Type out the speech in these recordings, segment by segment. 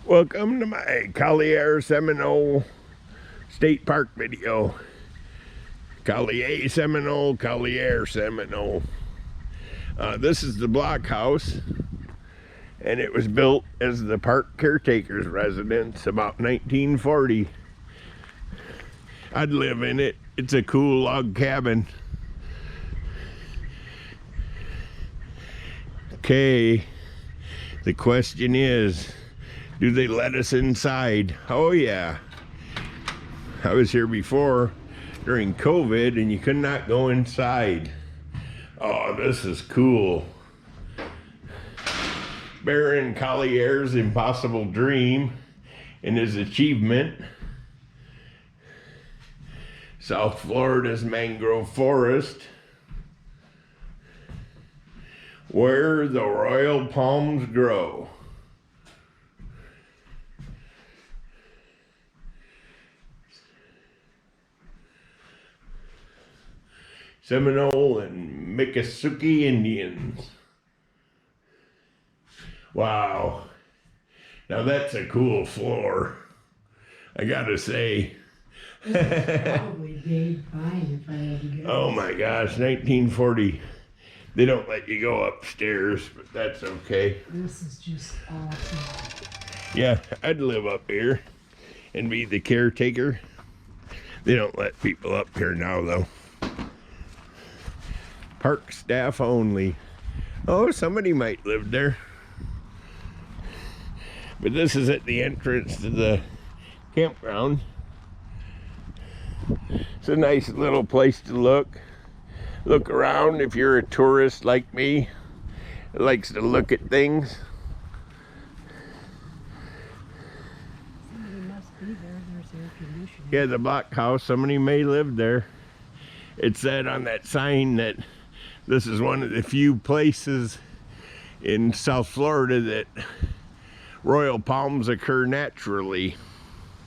Welcome to my Collier Seminole State Park video. Collier Seminole, Collier Seminole. This is the Blockhouse, and it was built as the park caretaker's residence about 1940. I'd live in it. It's a cool log cabin. Okay, the question is, do they let us inside? Oh yeah. I was here before during COVID and you could not go inside. Oh, this is cool. Barron Collier's impossible dream and his achievement. South Florida's mangrove forest, where the royal palms grow. Seminole and Miccosukee Indians. Wow. Now that's a cool floor, I gotta say. Probably Dave Fine if I had to guess. Oh my gosh, 1940. They don't let you go upstairs, but that's okay. This is just awesome. Yeah, I'd live up here and be the caretaker. They don't let people up here now though. Park staff only. Oh, somebody might live there. But this is at the entrance to the campground. It's a nice little place to look around if you're a tourist like me that likes to look at things. Somebody must be there. There's air conditioning. Yeah, the Blockhouse, somebody may live there. It said on that sign that this is one of the few places in South Florida that royal palms occur naturally.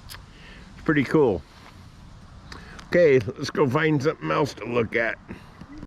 It's pretty cool. Okay, let's go find something else to look at.